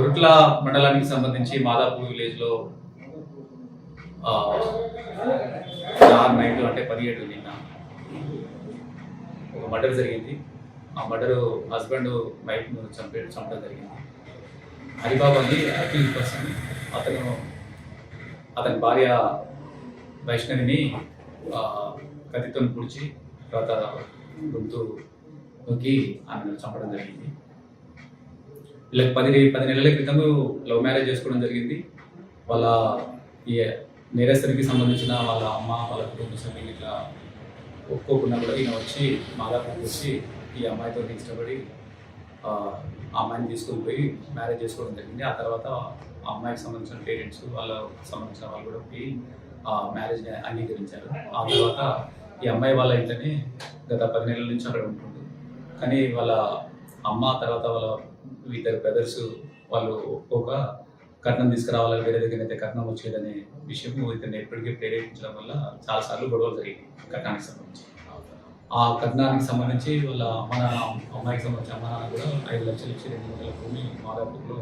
కొరుట్ల మండలానికి సంబంధించి మాదాపూర్ విలేజ్లో నైట్ అంటే 17 నిన్న ఒక మర్డర్ జరిగింది. ఆ మర్డర్ హస్బెండ్ వైఫ్ను చంపడం జరిగింది. హరిబాబు అని అక్యూజ్ పర్సన్. అతని భార్య వైష్ణవిని కత్తితో పొడిచి తర్వాత గొంతు నొక్కి ఆమెను చంపడం జరిగింది. వీళ్ళకి 10 నెలల క్రితం లవ్ మ్యారేజ్ చేసుకోవడం జరిగింది. వాళ్ళ ఈ నేరస్తునికి సంబంధించిన వాళ్ళ అమ్మ వాళ్ళ కుటుంబ సభ్యులు ఇట్లా ఒప్పుకోకుండా కూడా ఈయన వచ్చి మాదాపూర్కి వచ్చి ఈ అమ్మాయితో ఇష్టపడి ఆ అమ్మాయిని తీసుకొని పోయి మ్యారేజ్ చేసుకోవడం జరిగింది. ఆ తర్వాత ఆ అమ్మాయికి సంబంధించిన పేరెంట్స్ వాళ్ళ సంబంధించిన వాళ్ళు కూడా పోయి ఆ మ్యారేజ్ని అంగీకరించారు. ఆ తర్వాత ఈ అమ్మాయి వాళ్ళ ఇంట్లోనే గత 10 నెలల నుంచి అక్కడ ఉంటుంది. కానీ వాళ్ళ అమ్మ తర్వాత వాళ్ళ ఇద్దరు బ్రదర్స్ వాళ్ళు ఒక్కొక్క కట్నం తీసుకురావాలని వేరే దగ్గర అయితే కట్నం వచ్చేదనే విషయం ఇతన్ని ఎప్పటికీ ప్రేరేపించడం వల్ల చాలాసార్లు గొడవలు జరిగాయి కట్నానికి సంబంధించి. ఆ కట్నానికి సంబంధించి వాళ్ళ అమ్మాయికి సంబంధించి అమ్మ నాన్న కూడా 5 లక్షలు ఇచ్చి 2 లక్షల భూమి మాదాపూర్లో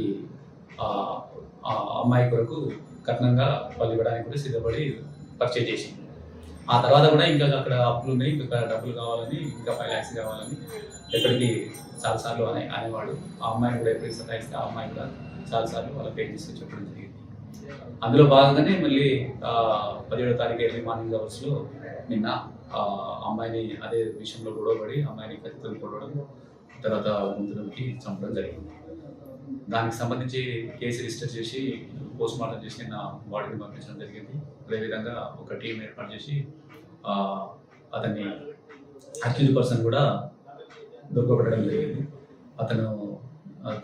ఈ అమ్మాయి కొరకు కట్నంగా వాళ్ళు ఇవ్వడానికి కూడా సిద్ధపడి పర్చేజ్ చేసింది. ఆ తర్వాత కూడా ఇంకా అక్కడ అప్పులు ఉన్నాయి, ఇంకా డబ్బులు కావాలని, ఇంకా 5 lakhs కావాలని ఎక్కడికి చాలాసార్లు అనేవాడు. ఆ అమ్మాయిని కూడా ఎప్పటికి సతాయిస్తే ఆ అమ్మాయి కూడా చాలాసార్లు వాళ్ళ పేరు తీసుకొని చెప్పడం జరిగింది. అందులో భాగంగానే మళ్ళీ 17వ తారీఖు ఎర్లీ మార్నింగ్ అవర్స్లో నిన్న అమ్మాయిని అదే విషయంలో గొడవపడి అమ్మాయిని కత్తితో కొట్టడం, తర్వాత గొంతులోకి చంపడం జరిగింది. దానికి సంబంధించి కేసు రిజిస్టర్ చేసి పోస్ట్ మార్టం చేసి నిన్న బాడీని పంపించడం జరిగింది. అదేవిధంగా ఒక టీం ఏర్పాటు చేసి అతన్ని అక్యూజ్ పర్సన్ కూడా దొరకబడడం జరిగింది. అతను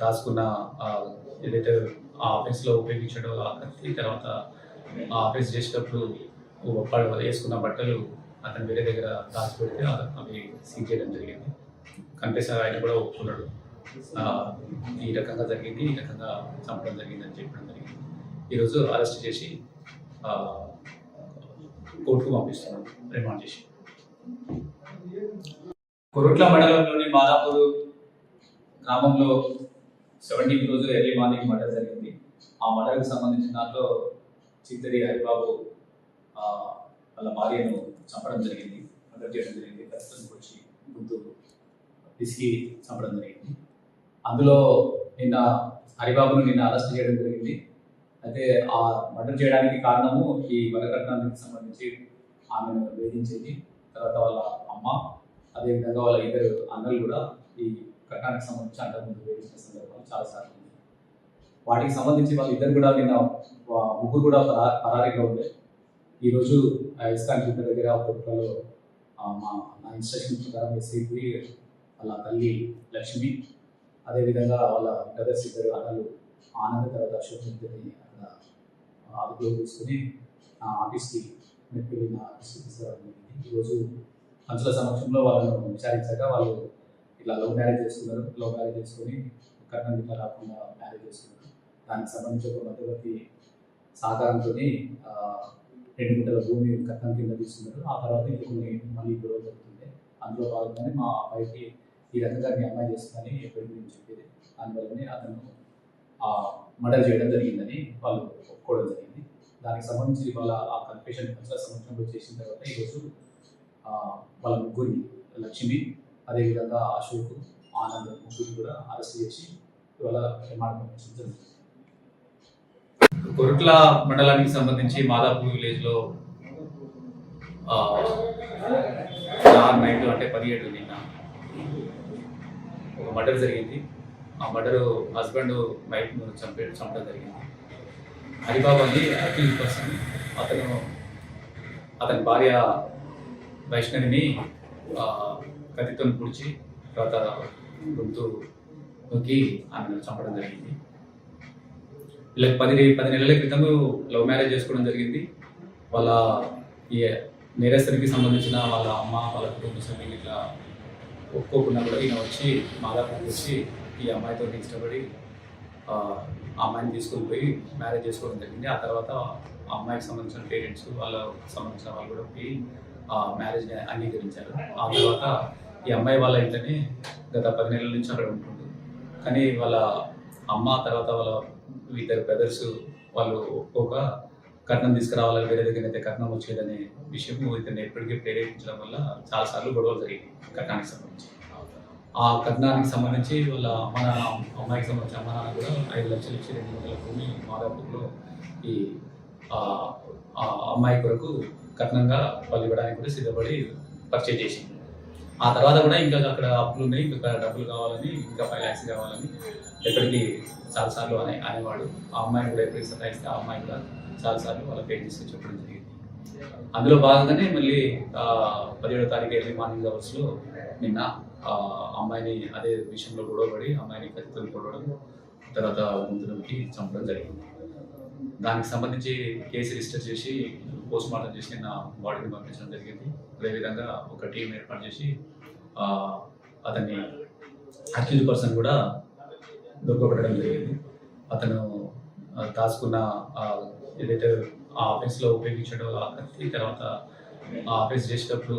దాచుకున్న ఏదైతే ఆ ఆఫీస్లో ఉపయోగించడం ఆ కత్తి, తర్వాత ఆ ఆఫీస్ చేసేటప్పుడు వేసుకున్న బట్టలు అతను వేరే దగ్గర దాచిపెడితే అవి సీజ్ చేయడం జరిగింది. కనిపిస్తారు ఆయన కూడా ఒప్పుకున్నాడు, ఈ రకంగా జరిగింది, ఈ రకంగా చంపడం జరిగింది అని చెప్పడం జరిగింది. ఈరోజు అరెస్ట్ చేసి కోర్టుకు పంపిస్తున్నాడు రిమాండ్ చేసి. కొరుట్ల మండలంలోని మాదాపూర్ గ్రామంలో 17వ రోజు ఎర్లీ మార్నింగ్ మర్డర్ జరిగింది. ఆ మర్డర్కి సంబంధించిన దాంట్లో చిత్తడి హరిబాబు వాళ్ళ భార్యను చంపడం జరిగింది, మర్డర్ చేయడం జరిగింది. కత్తితో వచ్చి గుంతు పిసికి చంపడం జరిగింది. అందులో నిన్న హరిబాబును అరెస్ట్ చేయడం జరిగింది. అయితే ఆ మర్డర్ చేయడానికి కారణము ఈ వరకట్నానికి సంబంధించి ఆమెను వేధించేది, తర్వాత వాళ్ళ అమ్మ, అదేవిధంగా వాళ్ళ ఇద్దరు అన్నలు కూడా ఈ కట్నానికి సంబంధించి అంతకుముందు వేధించిన సందర్భాలు చాలాసార్లు ఉంది. వాటికి సంబంధించి వాళ్ళ ఇద్దరు కూడా నిన్న ముగ్గురు కూడా పరారీలో ఉండే. ఈరోజు ఇస్కాన్ జిల్లా దగ్గర కొరుట్లలో నా ఇన్స్ట్రక్షన్ ప్రకారం ఎస్ఐపి వాళ్ళ తల్లి లక్ష్మి, అదేవిధంగా వాళ్ళ బ్రదర్స్ ఇద్దరు అన్నలు ఆనంద్ తర్వాత అశోక్ ఇద్దరిని అక్కడ అదుపులో తీసుకుని ఆఫీస్కి మెట్టుకెళ్ళిన ఆఫీస్కి తీసుకురావడం. ఈరోజు పంచుల సమక్షంలో వాళ్ళను విచారించాక వాళ్ళు ఇట్లా లవ్ మ్యారేజ్ చేసుకుని కట్నం ఇట్లా రాకుండా మ్యారేజ్ చేసుకున్నారు. దానికి సంబంధించి ఒక మధ్యవర్తి సహకారంతో 2 గుంటల భూమి కట్నం కింద తీసుకున్నారు. ఆ తర్వాత ఇంకా కొన్ని మళ్ళీ గొడవ జరుగుతుంది. అందులో భాగంగానే మా అబ్బాయికి ఈ రకంగా మీ అమ్మాయి చేస్తుందని ఎప్పటి గురించి చెప్పేది, దానివల్లనే అతను మర్డర్ చేయడం జరిగిందని వాళ్ళు ఒప్పుకోవడం జరిగింది. దానికి సంబంధించి వాళ్ళ ఆ కన్ఫెషన్ పంచుల సమక్షంలో చేసిన తర్వాత ఈరోజు వాళ్ళ ముగ్గురిని లక్ష్మి, అదేవిధంగా అశోక్, ఆనంద్ ముగ్గురు కూడా అరెస్ట్ చేసి ఇవాళ రిమాండ్ పంపించడం జరుగుతుంది. కొరుట్ల మండలానికి సంబంధించి మాదాపూర్ విలేజ్లో నైట్ అంటే 17 నిన్న ఒక మర్డర్ జరిగింది. ఆ మర్డర్ హస్బెండ్ వైఫ్ను చంపడం జరిగింది. హరిబాబు అని అక్యూజ్ పర్సన్. అతని భార్య వైష్ణవిని కత్తితో పొడిచి తర్వాత గొంతు నొక్కి ఆమెను చంపడం జరిగింది. వీళ్ళకి 10 నెలల క్రితం లవ్ మ్యారేజ్ చేసుకోవడం జరిగింది. వాళ్ళ ఈ నేరస్తునికి సంబంధించిన వాళ్ళ అమ్మ వాళ్ళ కుటుంబ సభ్యులు ఇట్లా ఒప్పుకోకుండా కూడా ఈయన వచ్చి మాదాపూర్కి వచ్చి ఈ అమ్మాయితో ఇష్టపడి ఆ అమ్మాయిని తీసుకొని పోయి మ్యారేజ్ చేసుకోవడం జరిగింది. ఆ తర్వాత ఆ అమ్మాయికి సంబంధించిన పేరెంట్స్ వాళ్ళ సంబంధించిన వాళ్ళు కూడా పోయి ఆ మ్యారేజ్ని అంగీకరించారు. ఆ తర్వాత ఈ అమ్మాయి వాళ్ళ ఇంట్లోనే గత 10 నెలల నుంచి అక్కడ ఉంటుంది. కానీ వాళ్ళ అమ్మ తర్వాత వాళ్ళ ఇద్దరు బ్రదర్స్ వాళ్ళు ఒక్కొక్క కట్నం తీసుకురావాలని వేరే దగ్గర అయితే కట్నం వచ్చేదనే విషయం ఇతన్ని ఎప్పటికీ ప్రేరేపించడం వల్ల చాలాసార్లు గొడవలు జరిగాయి కట్నానికి సంబంధించి. ఆ కట్నానికి సంబంధించి వాళ్ళ అమ్మాయికి సంబంధించి అమ్మ నాన్న కూడా 5 లక్షలు ఇచ్చి 2 గుంటల భూమి మాదాపూర్లో ఈ ఆ, ఆ అమ్మాయి కొరకు కట్నంగా వాళ్ళు ఇవ్వడానికి కూడా సిద్ధపడి పర్చేజ్ చేసింది. ఆ తర్వాత కూడా ఇంకా అక్కడ అప్పులు ఉన్నాయి, ఇంకా డబ్బులు కావాలని, ఇంకా 5 lakhs కావాలని ఎప్పటికీ చాలాసార్లు అనేవాడు. ఆ అమ్మాయిని కూడా ఎప్పటికీ సతాయిస్తే ఆ అమ్మాయి కూడా చాలాసార్లు వాళ్ళ పేరెంట్స్కి చెప్పడం జరిగింది. అందులో భాగంగానే మళ్ళీ 17వ తారీఖు ఎర్లీ మార్నింగ్ అవర్స్లో నిన్న అమ్మాయిని అదే విషయంలో గొడవపడి అమ్మాయిని కత్తితో కొట్టడం, తర్వాత గొంతులోకి చంపడం జరిగింది. దానికి సంబంధించి కేసు రిజిస్టర్ చేసి పోస్ట్ మార్టం చేసి నిన్న బాడీని పంపించడం జరిగింది. అదేవిధంగా ఒక టీం ఏర్పాటు చేసి అతన్ని అక్యూజ్ పర్సన్ కూడా దొరకబడడం జరిగింది. అతను దాచుకున్న ఏదైతే ఆ ఆఫీస్లో ఉపయోగించడం ఆ కత్తి, తర్వాత ఆ ఆఫీస్ చేసేటప్పుడు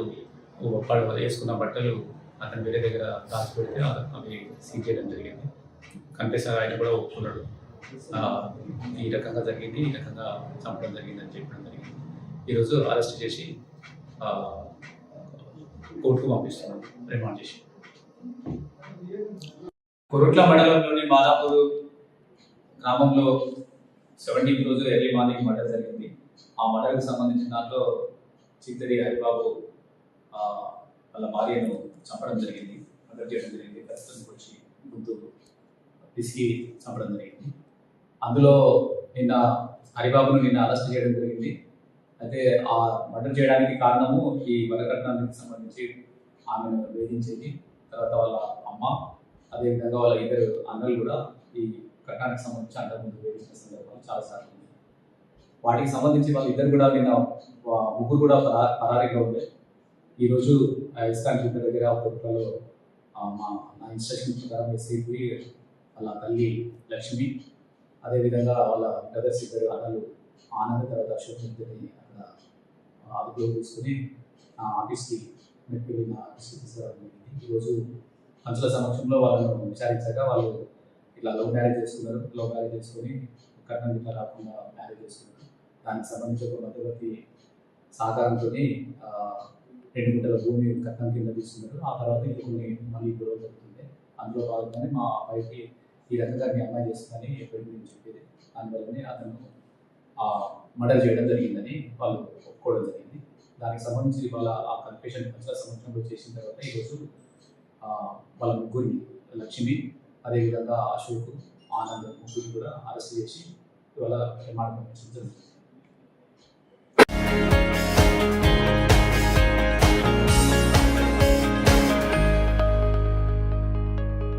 వేసుకున్న బట్టలు అతను వేరే దగ్గర దాచిపెడితే అవి సీజ్ చేయడం జరిగింది. కనిపిస్తారు ఆయన కూడా ఒప్పుకున్నాడు, ఈ రకంగా జరిగింది, ఈ రకంగా చంపడం జరిగింది అని చెప్పడం జరిగింది. ఈరోజు అరెస్ట్ చేసి కోర్టుకు పంపిస్తున్నాం రిమాండ్ చేసి. కొరుట్ల మండలంలోని మాదాపూర్ గ్రామంలో 17వ రోజు ఎర్లీ మార్నింగ్ మర్డర్ జరిగింది. ఆ మర్డర్కి సంబంధించిన దాంట్లో చిత్తడి హరిబాబు వాళ్ళ భార్యను చంపడం జరిగింది, మర్డర్ చేయడం జరిగింది. ప్రస్తుతం వచ్చి గుంటూరు పిసికి చంపడం జరిగింది. అందులో నిన్న హరిబాబును నిన్న అరెస్ట్ చేయడం జరిగింది. అయితే ఆ మర్డర్ చేయడానికి కారణము ఈ వరకట్నానికి సంబంధించి ఆమెను వేధించేది, తర్వాత వాళ్ళ అమ్మ, అదేవిధంగా వాళ్ళ ఇద్దరు అన్నలు కూడా ఈ కట్నానికి సంబంధించి అంతకుముందు వేధించిన సందర్భాలు చాలాసార్లు ఉన్నాయి. వాటికి సంబంధించి వాళ్ళు ఇద్దరు కూడా నిన్న ముగ్గురు కూడా పరారీగా ఉండే. ఈరోజు ఇస్కాన్ జిల్లా దగ్గర పొరుట్లలో నా ఇన్స్ట్రక్షన్ ప్రకారం ఎస్ఐపి వాళ్ళ తల్లి లక్ష్మి, అదేవిధంగా వాళ్ళ బ్రదర్స్ ఇద్దరు అన్నలు ఆనంద్ తర్వాత అశోక్ ఇద్దరిని అక్కడ అదుపులో తీసుకుని ఆఫీస్కి వెళ్ళి నా ఆఫీస్కి తీసుకురావడం జరిగింది. ఈరోజు పంచుల సమక్షంలో వాళ్ళను విచారించాక వాళ్ళు ఇట్లా లవ్ మ్యారేజ్ చేసుకుని కట్నం ఇట్లా రాకుండా మ్యారేజ్ చేసుకున్నారు. దానికి సంబంధించి ఒక మధ్యవర్తి సహకారంతో 2 గుంటల భూమి కట్నం కింద తీసుకున్నారు. ఆ తర్వాత ఇది కొన్ని మళ్ళీ గొడవ జరుగుతుంది. అందులో భాగంగానే మా అబ్బాయికి ఈ రకంగా మీ అమ్మాయి చేస్తుందని ఎప్పటికీ నేను చెప్పేది, దానివల్లనే అతను మర్డర్ చేయడం జరిగిందని వాళ్ళు ఒప్పుకోవడం జరిగింది. దానికి సంబంధించి వాళ్ళ ఆ కన్ఫెషన్ పంచుల సమక్షంలో చేసిన తర్వాత ఈరోజు వాళ్ళ ముగ్గురిని లక్ష్మి, అదేవిధంగా అశోక్, ఆనంద్ ముగ్గురిని కూడా అరెస్ట్ చేసి ఇవాళ రిమాండ్ పంపించడం జరుగుతుంది.